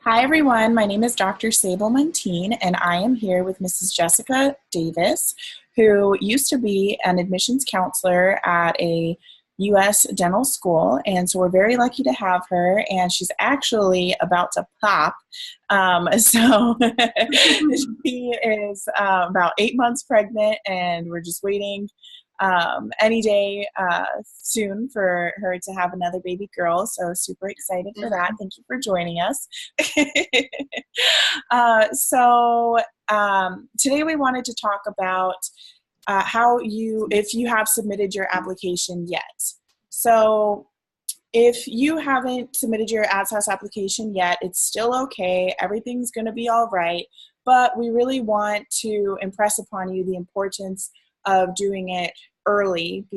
Hi, everyone. My name is Dr. Sable Muntean, and I am here with Mrs. Jessica Davis, who used to be an admissions counselor at a U.S. dental school. And so we're very lucky to have her, and she's actually about to pop. So she is about 8 months pregnant, and we're just waiting any day soon for her to have another baby girl. So super excited for that. Thank you for joining us. Today we wanted to talk about if you have submitted your application yet. So if you haven't submitted your ADSAS application yet, it's still okay. Everything's going to be all right. But we really want to impress upon you the importance of doing it early,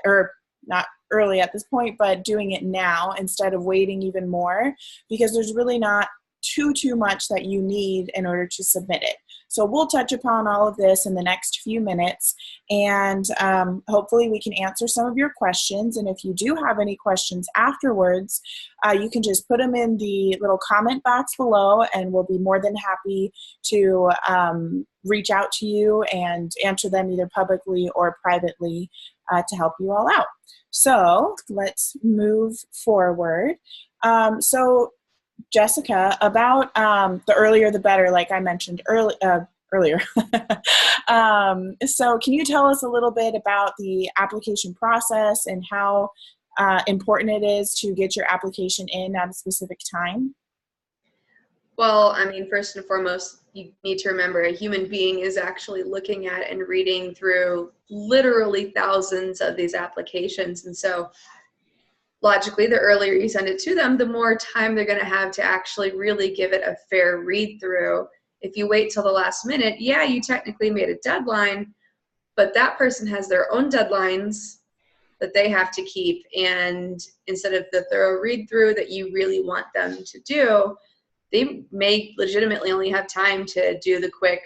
or not early at this point, but doing it now instead of waiting even more, because there's really not too much that you need in order to submit it. So we'll touch upon all of this in the next few minutes, and hopefully we can answer some of your questions. And if you do have any questions afterwards, you can just put them in the little comment box below, and we'll be more than happy to reach out to you and answer them either publicly or privately to help you all out. So let's move forward. Jessica, about the earlier the better, like I mentioned earlier. So can you tell us a little bit about the application process and how important it is to get your application in at a specific time? Well, I mean, first and foremost, you need to remember a human being is actually looking at and reading through literally thousands of these applications. And so logically, the earlier you send it to them, the more time they're going to have to actually really give it a fair read through. If you wait till the last minute, yeah, you technically made a deadline, but that person has their own deadlines that they have to keep. And instead of the thorough read through that you really want them to do, they may legitimately only have time to do the quick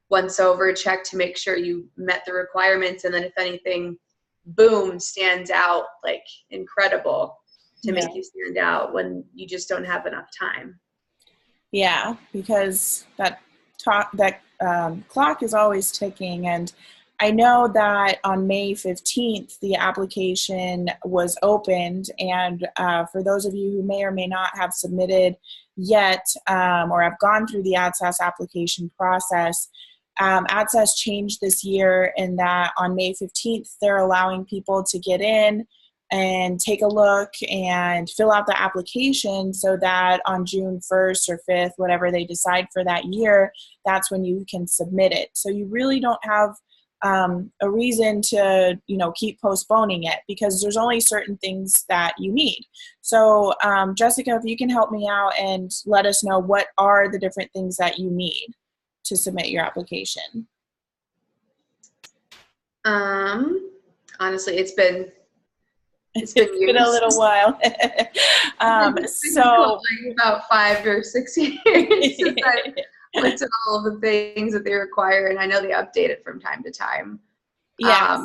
once over check to make sure you met the requirements. And then if anything, boom, stands out like incredible to make you stand out when you just don't have enough time. Yeah, because that clock is always ticking. And I know that on May 15th, the application was opened. And for those of you who may or may not have submitted yet or have gone through the ADSAS application process, ADSAS changed this year in that on May 15th, they're allowing people to get in and take a look and fill out the application so that on June 1st or 5th, whatever they decide for that year, that's when you can submit it. So you really don't have a reason to, keep postponing it, because there's only certain things that you need. So Jessica, if you can help me out and let us know what are the different things that you need to submit your application. Honestly, it's been years. Been a little while. So about 5 or 6 years since I looked at all of the things that they require, and I know they update it from time to time. Yes.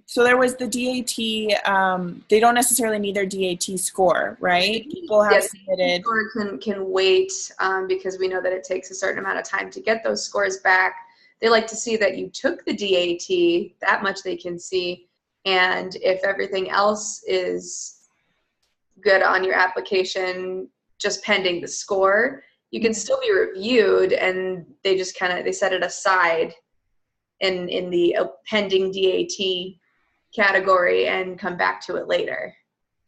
So there was the DAT. They don't necessarily need their DAT score, right? People have submitted. The score can wait because we know that it takes a certain amount of time to get those scores back. They like to see that you took the DAT, that much they can see. And if everything else is good on your application, just pending the score, you can still be reviewed, and they just they set it aside in the pending DAT category and come back to it later.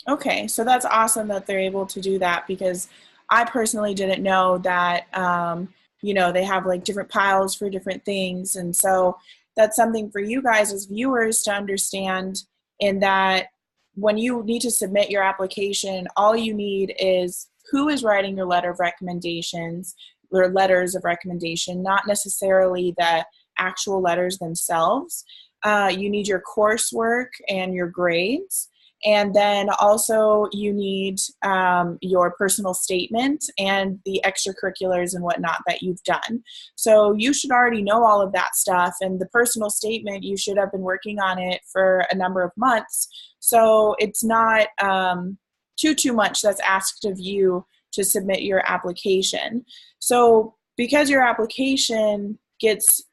Okay, so that's awesome that they're able to do that, because I personally didn't know that, they have like different piles for different things. And so that's something for you guys as viewers to understand, in that when you need to submit your application, all you need is who is writing your letter of recommendations or letters of recommendation, not necessarily the actual letters themselves. You need your coursework and your grades. And then also you need your personal statement and the extracurriculars and whatnot that you've done. So you should already know all of that stuff. And the personal statement, you should have been working on it for a number of months. So it's not too much that's asked of you to submit your application. So because your application gets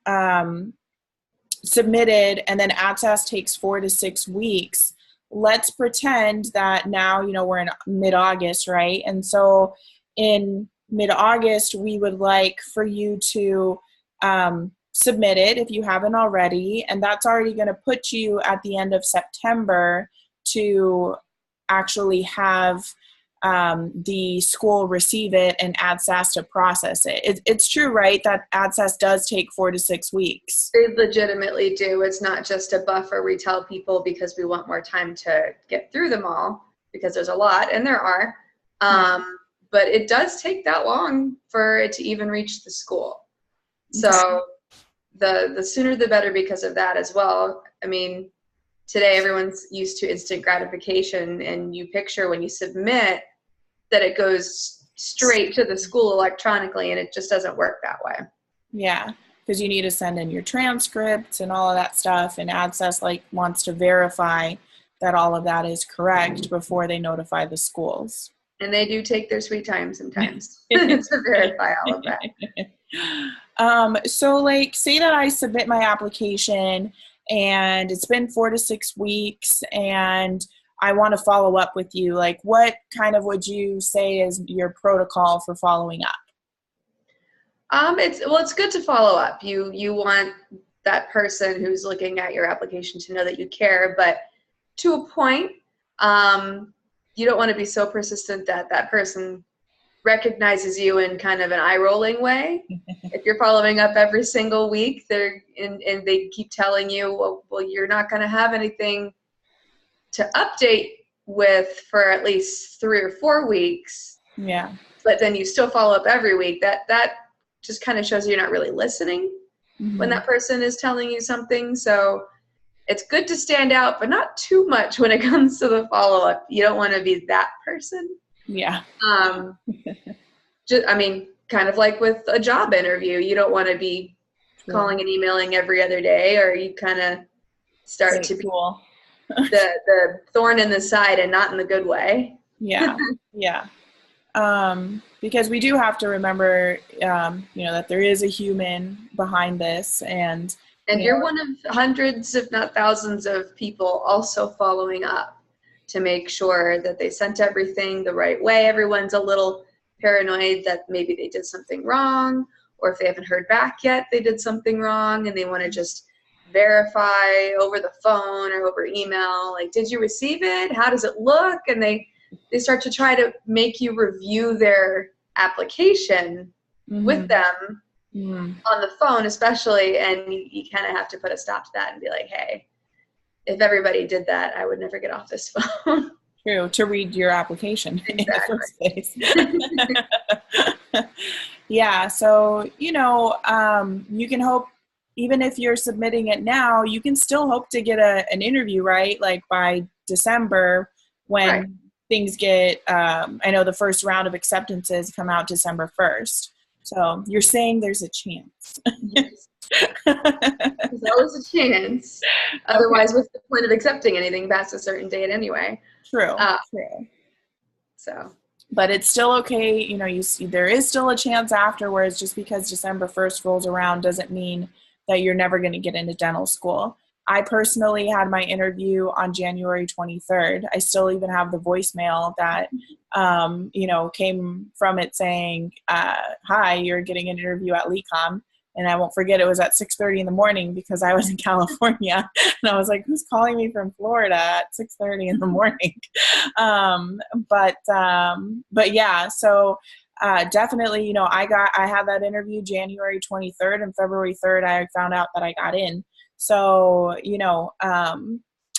submitted and then ATSAS takes 4 to 6 weeks, let's pretend that now, we're in mid-August, right? And so in mid-August, we would like for you to submit it if you haven't already, and that's already going to put you at the end of September to actually have the school receive it and ADSAS to process it. It's true, right, that ADSAS does take 4 to 6 weeks? They legitimately do. It's not just a buffer we tell people because we want more time to get through them all, because there's a lot, and there are. But it does take that long for it to even reach the school. So the sooner the better because of that as well. I mean, today everyone's used to instant gratification, and you picture when you submit that it goes straight to the school electronically, and it just doesn't work that way. Yeah, because you need to send in your transcripts and all of that stuff, and ADSAS wants to verify that all of that is correct before they notify the schools. And they do take their sweet time sometimes to verify all of that. So say that I submit my application and it's been 4 to 6 weeks and I want to follow up with you. What kind of would you say is your protocol for following up? It's good to follow up. You want that person who's looking at your application to know that you care, but to a point, you don't want to be so persistent that that person recognizes you in kind of an eye-rolling way. If you're following up every single week, and they keep telling you, well, you're not going to have anything to update with for at least 3 or 4 weeks. Yeah. But then you still follow up every week. That just kind of shows you're not really listening when that person is telling you something. So it's good to stand out, but not too much when it comes to the follow-up. You don't want to be that person. Yeah. Kind of like with a job interview, you don't want to be calling and emailing every other day, or you kind of start to be the thorn in the side, and not in the good way. Yeah. Yeah. Because we do have to remember, that there is a human behind this, and you're one of hundreds, if not thousands, of people also following up to make sure that they sent everything the right way. Everyone's a little paranoid that maybe they did something wrong, or if they haven't heard back yet, they did something wrong, and they want to just verify over the phone or over email, did you receive it? How does it look? And they start to try to make you review their application with them on the phone especially, and you kind of have to put a stop to that and be like, hey, if everybody did that, I would never get off this phone. True, to read your application in the first place. Yeah, so, you can hope, even if you're submitting it now, you can still hope to get an interview, right? By December, when things get, I know the first round of acceptances come out December 1st. So you're saying there's a chance. Yes. There's always a chance. Otherwise, what's the point of accepting anything past a certain date anyway? True. True. So. But it's still okay. You see, there is still a chance afterwards. Just because December 1st rolls around doesn't mean that you're never going to get into dental school. I personally had my interview on January 23rd. I still even have the voicemail that, came from it saying, hi, you're getting an interview at LECOM. And I won't forget, it was at 6:30 in the morning because I was in California. And I was like, who's calling me from Florida at 6:30 in the morning? But yeah, so definitely, I had that interview January 23rd, and February 3rd, I found out that I got in. So,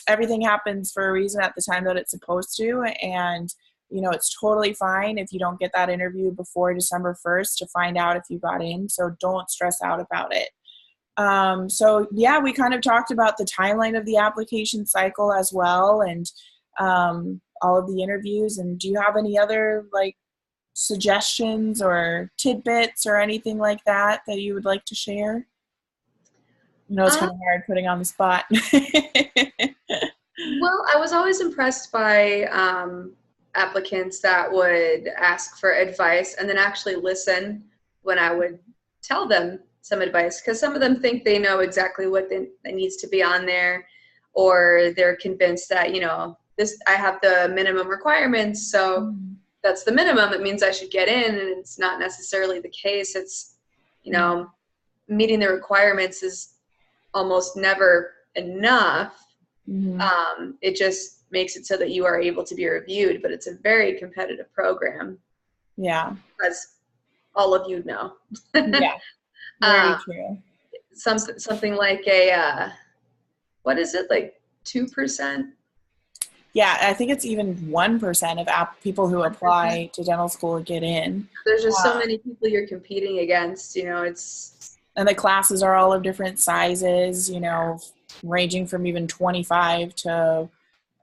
everything happens for a reason at the time that it's supposed to. And, it's totally fine if you don't get that interview before December 1st to find out if you got in. So don't stress out about it. So yeah, we kind of talked about the timeline of the application cycle as well, and all of the interviews. And do you have any other suggestions or tidbits or anything like that you would like to share? It's kind of hard putting on the spot. Well, I was always impressed by applicants that would ask for advice and then actually listen when I would tell them some advice, because some of them think they know exactly what that needs to be on there, or they're convinced that, you know, this, I have the minimum requirements, so that's the minimum, it means I should get in, and it's not necessarily the case. It's, you know, meeting the requirements is almost never enough. It just makes it so that you are able to be reviewed, but it's a very competitive program. Yeah. As all of you know. Yeah. Very true. Something like a, what is it, like 2%? Yeah, I think it's even 1% of people who apply to dental school get in. There's just so many people you're competing against, you know, it's. And the classes are all of different sizes, you know, ranging from even 25 to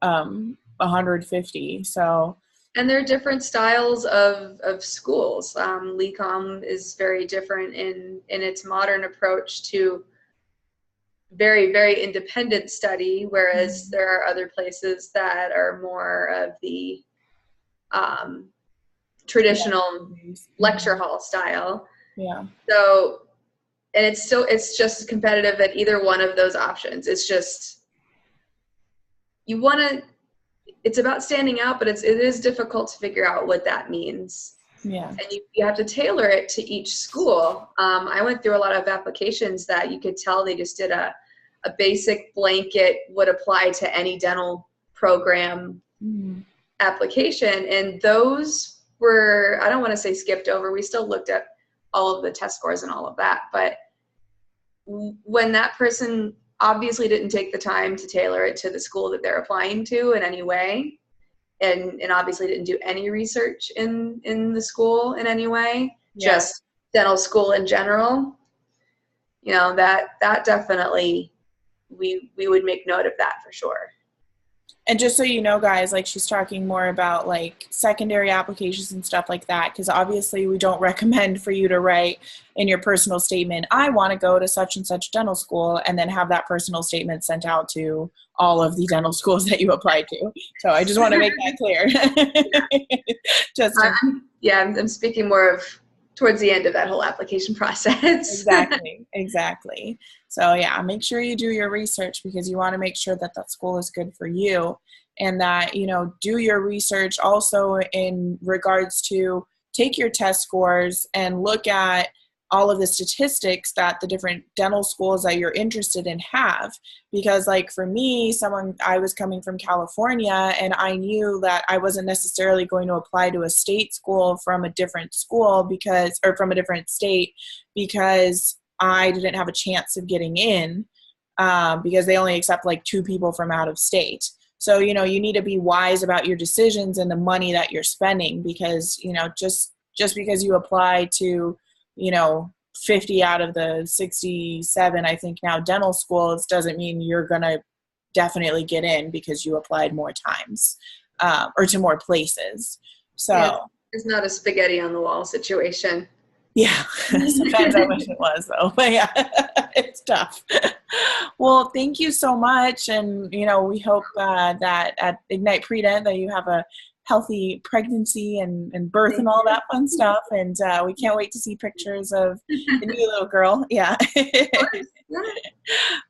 150. So. And there are different styles of schools. LECOM is very different in its modern approach to very, very independent study, whereas there are other places that are more of the traditional lecture hall style. Yeah. So, and it's just as competitive at either one of those options. It's just, it's about standing out, but it is difficult to figure out what that means. Yeah. And you have to tailor it to each school. I went through a lot of applications that you could tell they just did a basic blanket would apply to any dental program application. And those were, I don't want to say skipped over. We still looked at all of the test scores and all of that. But when that person obviously didn't take the time to tailor it to the school that they're applying to in any way, and obviously didn't do any research in the school in any way, just dental school in general, you know, that definitely, we would make note of that for sure. And just so you know, guys, like she's talking more about like secondary applications and stuff like that, because obviously we don't recommend for you to write in your personal statement, I want to go to such and such dental school, and then have that personal statement sent out to all of the dental schools that you applied to. So I just want to make that clear. I'm speaking more of towards the end of that whole application process. Exactly. So yeah, make sure you do your research, because you want to make sure that that school is good for you, and that, you know, do your research also in regards to take your test scores and look at all of the statistics that the different dental schools that you're interested in have. Because like for me, I was coming from California, and I knew that I wasn't necessarily going to apply to a state school from a different school or from a different state, because I didn't have a chance of getting in, because they only accept like 2 people from out of state. So, you know, you need to be wise about your decisions and the money that you're spending, because, you know, just because you apply to, you know, 50 out of the 67, I think now, dental schools doesn't mean you're going to definitely get in because you applied more times, or to more places. So yeah, it's not a spaghetti on the wall situation. Yeah, sometimes I wish it was, though. But yeah, it's tough. Well, thank you so much. And, you know, we hope that at Ignite Predent that you have a healthy pregnancy and birth and all that fun stuff. And we can't wait to see pictures of the new little girl. Yeah.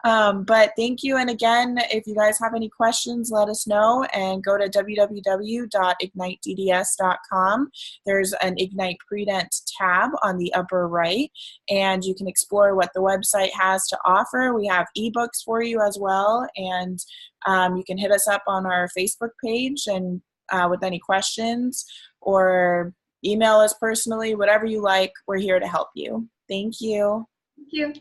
But thank you. And again, if you guys have any questions, let us know, and go to www.ignitedds.com. There's an Ignite Predent tab on the upper right, and you can explore what the website has to offer. We have ebooks for you as well. And you can hit us up on our Facebook page and with any questions, or email us personally, whatever you like. We're here to help you. Thank you. Thank you.